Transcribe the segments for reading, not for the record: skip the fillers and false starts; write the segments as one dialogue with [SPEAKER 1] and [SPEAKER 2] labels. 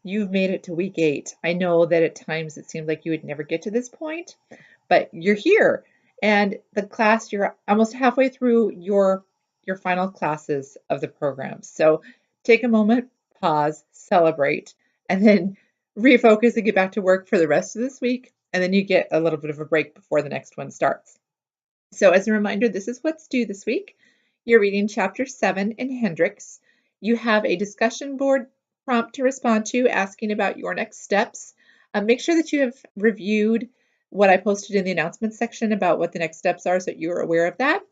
[SPEAKER 1] You've made it to week 8. I know that at times it seemed like you would never get to this point, but you're here. And the class, you're almost halfway through your final classes of the program. So take a moment, pause, celebrate, and then refocus and get back to work for the rest of this week. And then you get a little bit of a break before the next one starts. So as a reminder, this is what's due this week. You're reading chapter 7 in Hendrix. You have a discussion board prompt to respond to asking about your next steps. Make sure that you have reviewed what I posted in the announcement section about what the next steps are so that you're aware of that.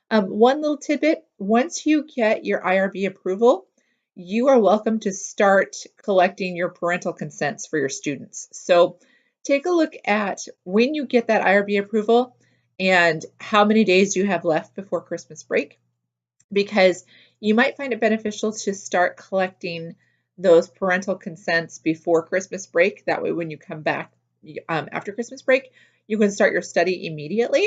[SPEAKER 1] One little tidbit, once you get your IRB approval, you are welcome to start collecting your parental consents for your students. So take a look at when you get that IRB approval and how many days you have left before Christmas break, because you might find it beneficial to start collecting those parental consents before Christmas break. That way, when you come back after Christmas break, you can start your study immediately.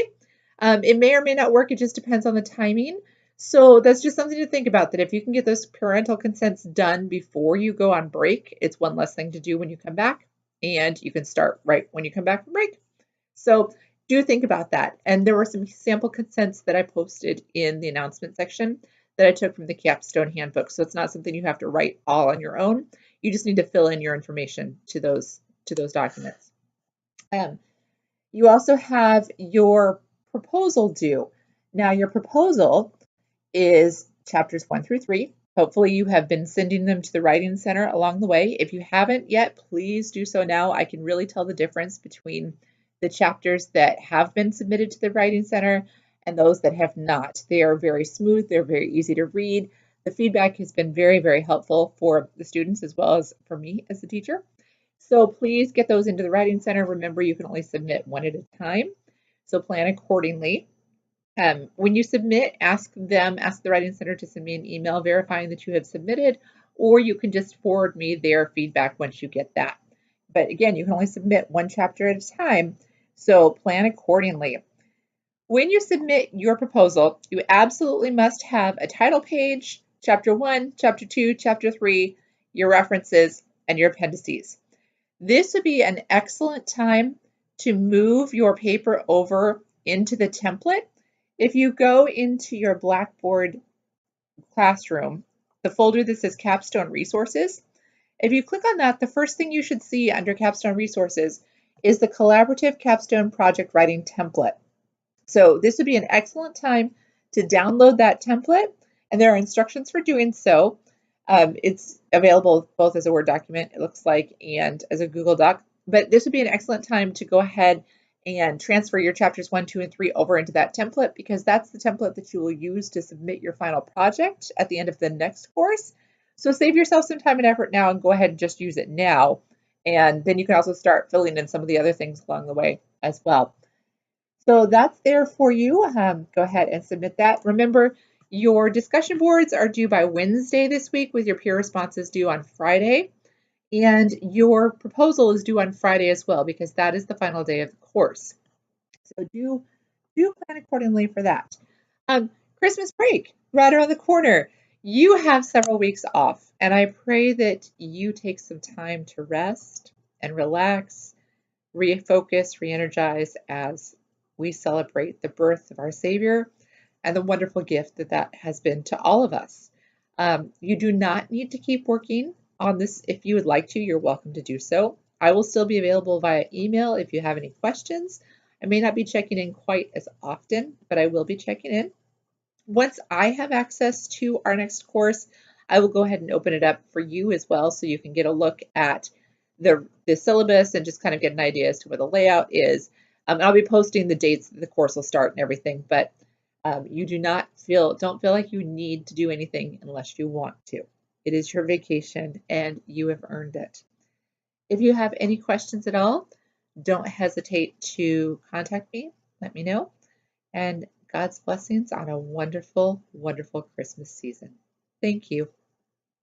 [SPEAKER 1] It may or may not work. It just depends on the timing. So that's just something to think about, that if you can get those parental consents done before you go on break, it's one less thing to do when you come back, and you can start right when you come back from break. So do think about that. And there were some sample consents that I posted in the announcement section that I took from the Capstone Handbook. So it's not something you have to write all on your own. You just need to fill in your information to those documents. You also have your proposal due. Now your proposal is chapters 1 through 3. Hopefully you have been sending them to the Writing Center along the way. If you haven't yet, please do so now. I can really tell the difference between the chapters that have been submitted to the Writing Center and those that have not. They are very smooth. They're very easy to read. The feedback has been very, very helpful for the students as well as for me as the teacher. So please get those into the Writing Center. Remember, you can only submit one at a time, so plan accordingly. When you submit, ask the Writing Center to send me an email verifying that you have submitted, or you can just forward me their feedback once you get that. But again, you can only submit one chapter at a time, so plan accordingly. When you submit your proposal, you absolutely must have a title page, chapter 1, chapter 2, chapter 3, your references, and your appendices. This would be an excellent time to move your paper over into the template. If you go into your Blackboard classroom, the folder that says Capstone Resources, if you click on that, the first thing you should see under Capstone Resources is the Collaborative Capstone Project Writing Template. So this would be an excellent time to download that template, and there are instructions for doing so. It's available both as a Word document, it looks like, and as a Google Doc, but this would be an excellent time to go ahead and transfer your chapters 1, 2, and 3 over into that template, because that's the template that you will use to submit your final project at the end of the next course. So save yourself some time and effort now and go ahead and just use it now. And then you can also start filling in some of the other things along the way as well. So that's there for you. Go ahead and submit that. Remember, your discussion boards are due by Wednesday this week, with your peer responses due on Friday. And your proposal is due on Friday as well, because that is the final day of the course. So do plan accordingly for that. Christmas break, right around the corner. You have several weeks off, and I pray that you take some time to rest and relax, refocus, re-energize as we celebrate the birth of our Savior and the wonderful gift that that has been to all of us. You do not need to keep working on this. If you would like to, you're welcome to do so. I will still be available via email if you have any questions. I may not be checking in quite as often, but I will be checking in. Once I have access to our next course, I will go ahead and open it up for you as well, so you can get a look at the syllabus and just kind of get an idea as to what the layout is. I'll be posting the dates that the course will start and everything, but you don't feel like you need to do anything unless you want to. It is your vacation and you have earned it. If you have any questions at all, don't hesitate to contact me. Let me know. And God's blessings on a wonderful, wonderful Christmas season. Thank you.